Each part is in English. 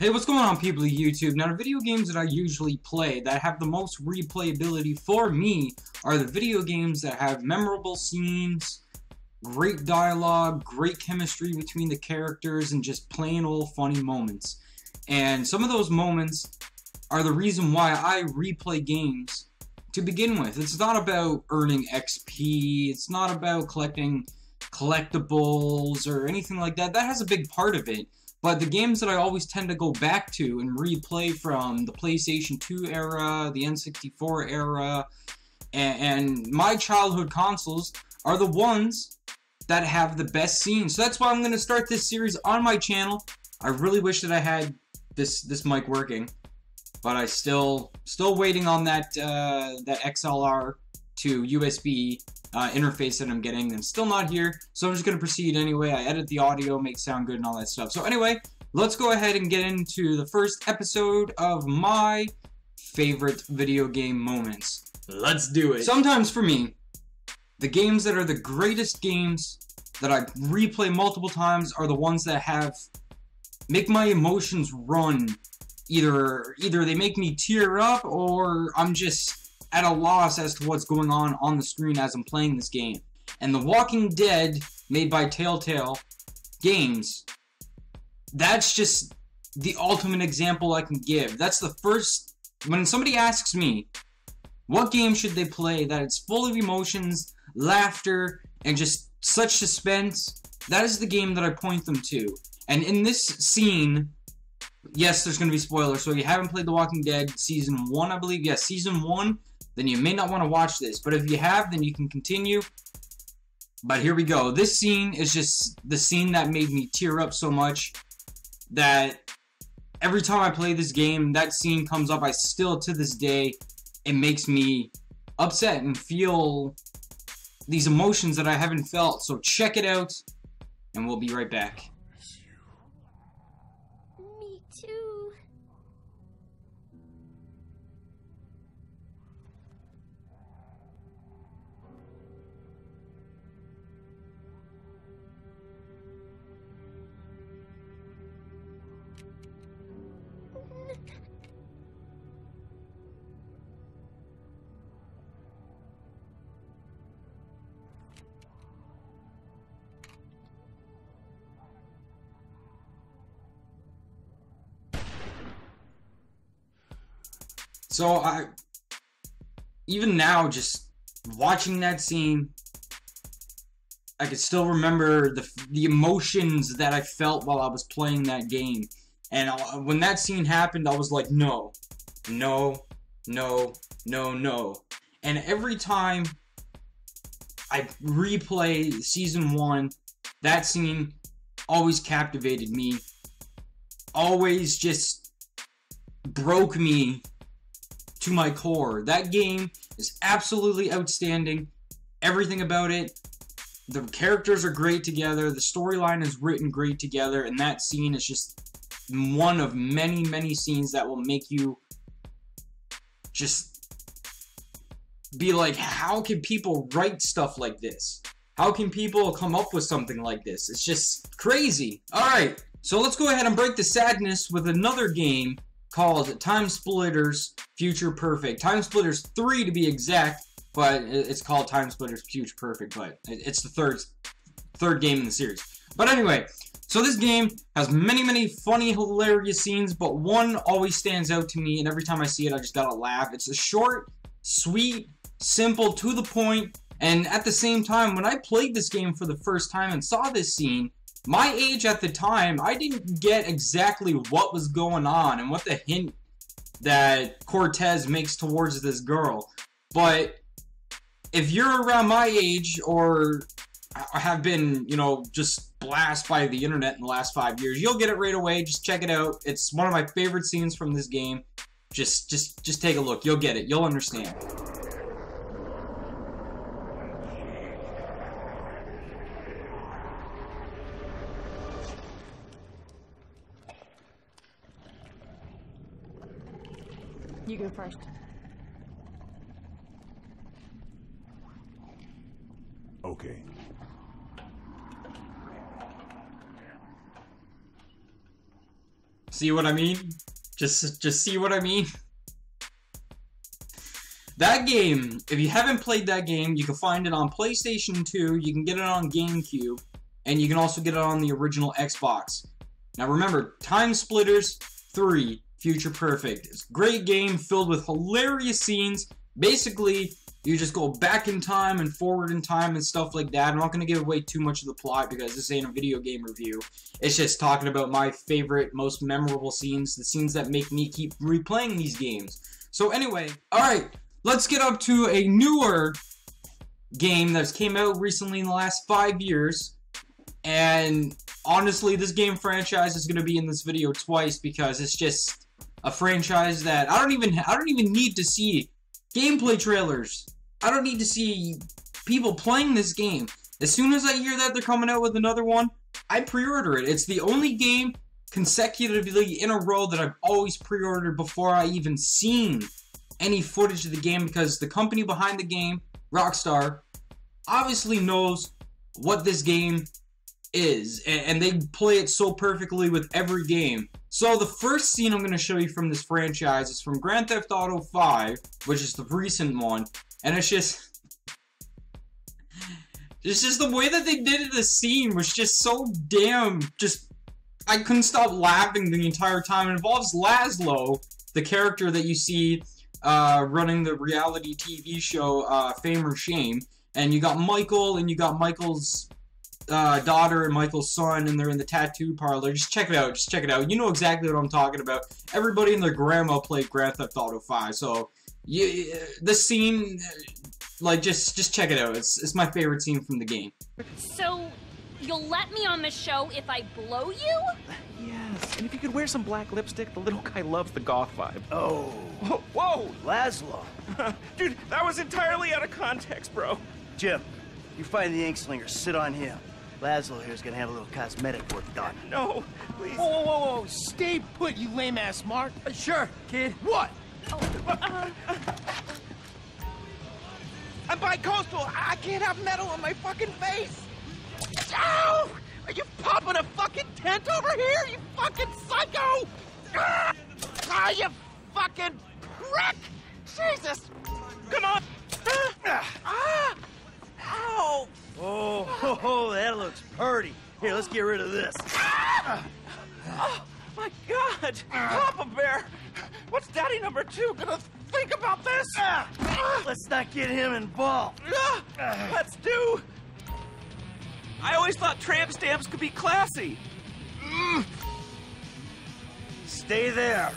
Hey, what's going on, people of YouTube? Now, the video games that I usually play that have the most replayability for me are the video games that have memorable scenes, great dialogue, great chemistry between the characters, and just plain old funny moments. And some of those moments are the reason why I replay games to begin with. It's not about earning XP, it's not about collecting collectables or anything like that. That has a big part of it. But the games that I always tend to go back to and replay from the PlayStation 2 era, the N64 era, and my childhood consoles are the ones that have the best scenes. So that's why I'm going to start this series on my channel. I really wish that I had this mic working, but I still waiting on that that XLR to USB interface that I'm getting, and still not here, so I'm just going to proceed anyway. I edit the audio, make sound good and all that stuff. So anyway, let's go ahead and get into the first episode of my favorite video game moments. Let's do it. Sometimes for me, the games that are the greatest games that I replay multiple times are the ones that make my emotions run. Either they make me tear up, or I'm just at a loss as to what's going on the screen as I'm playing this game. And The Walking Dead, made by Telltale games, that's just the ultimate example I can give. That's the first, when somebody asks me, what game should they play that it's full of emotions, laughter, and just such suspense, that is the game that I point them to. And in this scene, yes, there's going to be spoilers, so if you haven't played The Walking Dead Season 1, I believe, yes, Season 1, then you may not want to watch this. But if you have, then you can continue. But here we go. This scene is just the scene that made me tear up so much that every time I play this game, that scene comes up. I still, to this day, it makes me upset and feel these emotions that I haven't felt. So check it out, and we'll be right back. Me too. So even now, just watching that scene, I can still remember the emotions that I felt while I was playing that game. And when that scene happened, I was like, no, no, no, no, no. And every time I replay Season 1, that scene always captivated me. Always just broke me to my core. That game is absolutely outstanding. Everything about it. The characters are great together. The storyline is written great together. And that scene is just one of many, many scenes that will make you just be like, how can people write stuff like this? How can people come up with something like this? It's just crazy. Alright, so let's go ahead and break the sadness with another game called TimeSplitters Future Perfect. TimeSplitters 3 to be exact, but it's called TimeSplitters Future Perfect, but it's the third game in the series. But anyway, so this game has many, many funny, hilarious scenes, but one always stands out to me, and every time I see it, I just gotta laugh. It's a short, sweet, simple, to the point, and at the same time, when I played this game for the first time and saw this scene, my age at the time, I didn't get exactly what was going on and what the hint that Cortez makes towards this girl. But if you're around my age or have been, you know, just blasted by the internet in the last 5 years, you'll get it right away. Just check it out. It's one of my favorite scenes from this game. Just take a look. You'll get it. You'll understand. You go first. Okay. See, See what I mean? Just see what I mean? That game, if you haven't played that game, you can find it on PlayStation 2, you can get it on GameCube, and you can also get it on the original Xbox. Now remember, TimeSplitters 3, Future Perfect. It's a great game filled with hilarious scenes. Basically, you just go back in time and forward in time and stuff like that. I'm not going to give away too much of the plot because this ain't a video game review. It's just talking about my favorite, most memorable scenes, the scenes that make me keep replaying these games. So anyway, alright. Let's get up to a newer game that's came out recently in the last 5 years. And honestly, this game franchise is going to be in this video twice because it's just a franchise that I don't even need to see gameplay trailers. I don't need to see people playing this game. As soon as I hear that they're coming out with another one, I pre-order it. It's the only game consecutively in a row that I've always pre-ordered before I even seen any footage of the game, because the company behind the game, Rockstar, obviously knows what this game is, and they play it so perfectly with every game. So the first scene I'm going to show you from this franchise is from Grand Theft Auto 5, which is the recent one, and it's just the way that they did the scene was just so damn, I couldn't stop laughing the entire time. It involves Laszlo, the character that you see running the reality TV show Fame or Shame, and you got Michael, and you got Michael's daughter and Michael's son, and they're in the tattoo parlor. Just check it out, you know exactly what I'm talking about. Everybody and their grandma played Grand Theft Auto 5, so this scene, like, just check it out. It's my favorite scene from the game. So you'll let me on the show if I blow you? Yes, and if you could wear some black lipstick, the little guy loves the goth vibe. Oh. Whoa! Laszlo. Dude, that was entirely out of context, bro. Jim, you find the ink slinger, sit on him. Laszlo here's gonna have a little cosmetic work done. No, please. Whoa. Stay put, you lame-ass Mark. Sure, kid. What? I'm bi-coastal. I can't have metal on my fucking face. Ow! Are you popping a fucking tent over here, you fucking psycho? Ah, you fucking wreck! Jesus! Come on! Ow! Oh, that looks purty. Here, let's get rid of this. Oh, my God! Papa Bear! What's Daddy number 2 gonna think about this? Let's not get him involved. Let's do! I always thought tramp stamps could be classy. Stay there.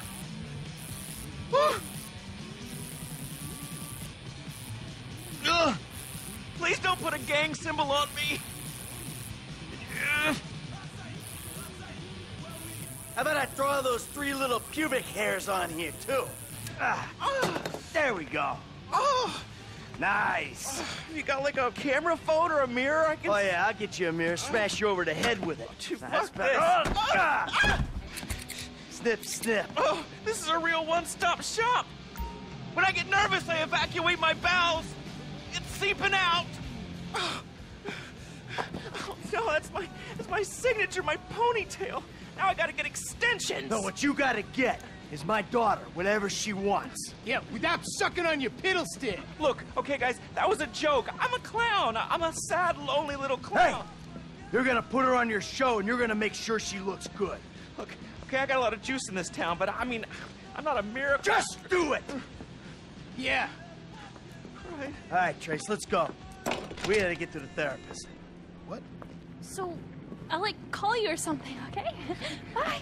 Please don't put a gang symbol on me. How about I draw those 3 little pubic hairs on here, too? There we go. Oh, Nice. you got like a camera phone or a mirror I can... Oh, yeah, I'll get you a mirror, smash you over the head with it. Fuck better. this. Snip, snip. Oh, this is a real one-stop shop. When I get nervous, I evacuate my bowels. It's seeping out. Oh, no, that's my signature, my ponytail. Now I gotta get extensions. No, what you gotta get is my daughter, whatever she wants. Yeah, without sucking on your piddle stick. Look, okay, guys, that was a joke. I'm a clown. I'm a sad, lonely little Hey, clown. you're gonna put her on your show, and you're gonna make sure she looks good. Look, okay, I got a lot of juice in this town, but I mean, I'm not a miracle. Just do it! Yeah. Right. All right, Trace, let's go. We gotta get to the therapist. What? So, I'll, like, call you or something, okay? Bye.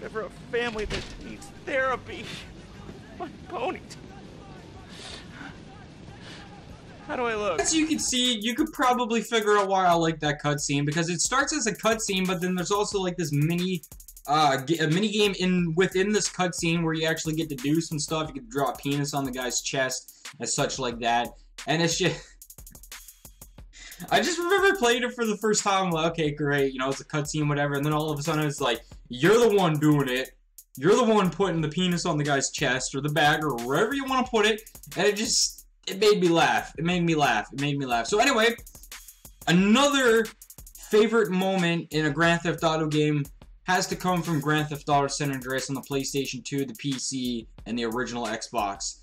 Ever a family that needs therapy. My ponytail. How do I look? As you can see, you could probably figure out why I like that cutscene, because it starts as a cutscene, but then there's also like this mini game within this cutscene where you actually get to do some stuff. You can draw a penis on the guy's chest and such like that, and it's just... I just remember playing it for the first time, like, okay, great, you know, it's a cutscene, whatever, and then all of a sudden it's like, you're the one doing it, you're the one putting the penis on the guy's chest, or the bag, or wherever you want to put it, and it made me laugh. It made me laugh. So anyway, another favorite moment in a Grand Theft Auto game has to come from Grand Theft Auto San Andreas on the PlayStation 2, the PC, and the original Xbox.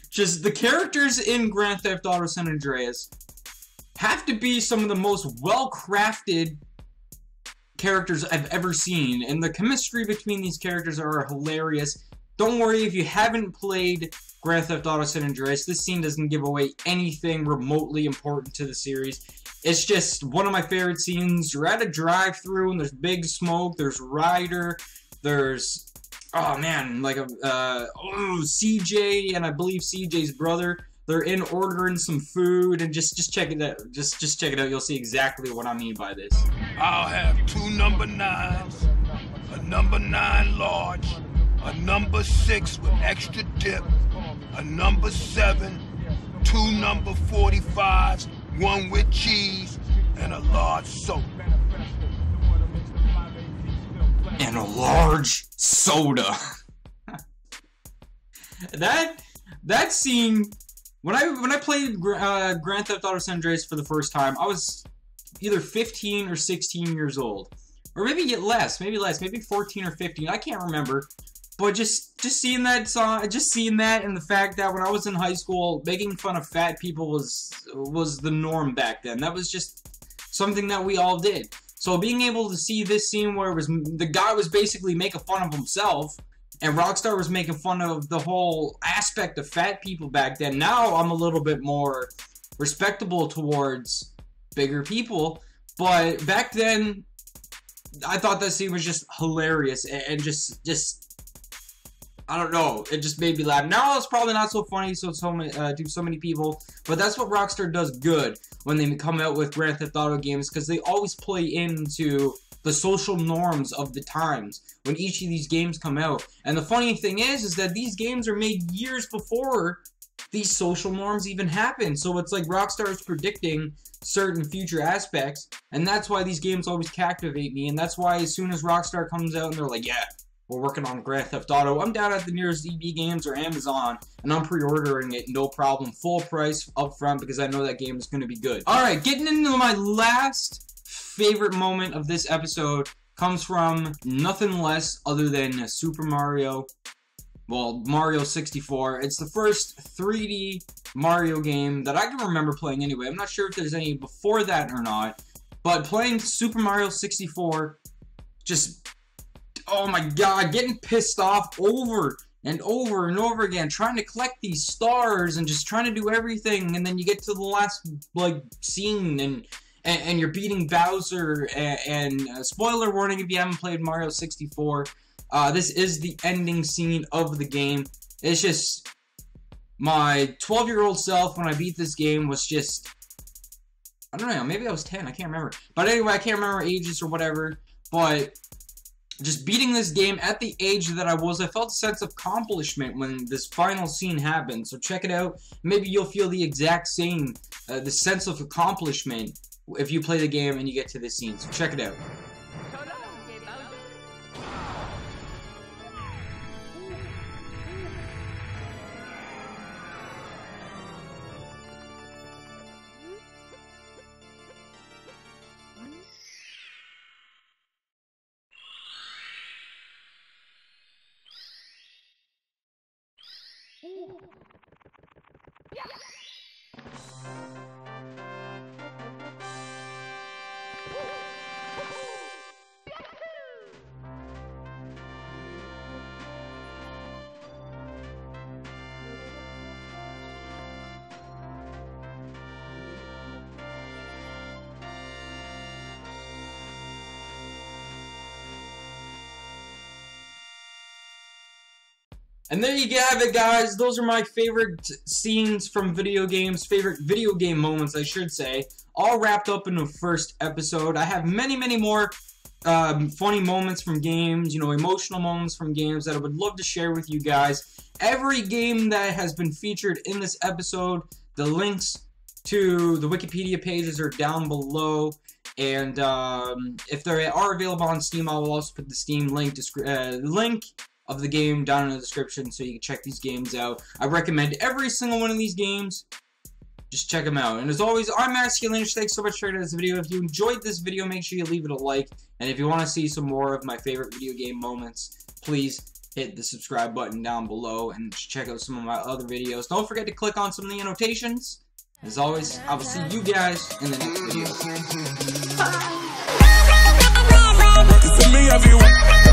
Just the characters in Grand Theft Auto San Andreas have to be some of the most well-crafted characters I've ever seen, and the chemistry between these characters are hilarious. Don't worry if you haven't played Grand Theft Auto San Andreas, this scene doesn't give away anything remotely important to the series. It's just one of my favorite scenes. You're at a drive-thru and there's Big Smoke, there's Ryder, there's, oh man, like CJ, and I believe CJ's brother. They're in ordering some food, and just check it out. Just check it out. You'll see exactly what I mean by this. I'll have 2 number 9s, a number 9 large, a number 6 with extra dip, a number 7, 2 number 45s, 1 with cheese, and a large soda. And a large soda. that scene. When I played Grand Theft Auto San Andreas for the first time, I was either 15 or 16 years old. Or maybe less, maybe 14 or 15, I can't remember. But just seeing that song, just seeing that, and the fact that when I was in high school, making fun of fat people was the norm back then. That was just something that we all did. So being able to see this scene where the guy was basically making fun of himself, and Rockstar was making fun of the whole aspect of fat people back then. Now I'm a little bit more respectable towards bigger people. But back then, I thought that scene was just hilarious. And just I don't know. It just made me laugh. Now it's probably not so funny to so many people. But that's what Rockstar does good when they come out with Grand Theft Auto games. Because they always play into the social norms of the times when each of these games come out. And the funny thing is that these games are made years before these social norms even happen. So it's like Rockstar is predicting certain future aspects, and that's why these games always captivate me. And that's why as soon as Rockstar comes out and they're like, yeah, we're working on Grand Theft Auto, I'm down at the nearest EB Games or Amazon, and I'm pre-ordering it, no problem, full price up front, because I know that game is going to be good. Alright, getting into my last favorite moment of this episode comes from nothing less other than Super Mario, well, Mario 64. It's the first 3D Mario game that I can remember playing anyway. I'm not sure if there's any before that or not, but playing Super Mario 64, just, oh my god, getting pissed off over and over and over again, trying to collect these stars and just trying to do everything, and then you get to the last, like, scene, and you're beating Bowser, and spoiler warning if you haven't played Mario 64, this is the ending scene of the game. It's just, my 12-year-old self when I beat this game was just, I don't know, maybe I was 10, I can't remember. But anyway, I can't remember ages or whatever, but just beating this game at the age that I was, I felt a sense of accomplishment when this final scene happened. So check it out, maybe you'll feel the exact same, the sense of accomplishment if you play the game and you get to this scene. So check it out. And there you have it, guys. Those are my favorite scenes from video games, favorite video game moments, I should say, all wrapped up in the first episode. I have many, many more funny moments from games, you know, emotional moments from games that I would love to share with you guys. Every game that has been featured in this episode, the links to the Wikipedia pages are down below. And if they are available on Steam, I will also put the Steam link of the game down in the description so you can check these games out. I recommend every single one of these games. Just check them out. And as always, I'm Masculine. Thanks so much for checking out this video. If you enjoyed this video, make sure you leave it a like. And if you want to see some more of my favorite video game moments, please hit the subscribe button down below and check out some of my other videos. Don't forget to click on some of the annotations. As always, I will see you guys in the next video.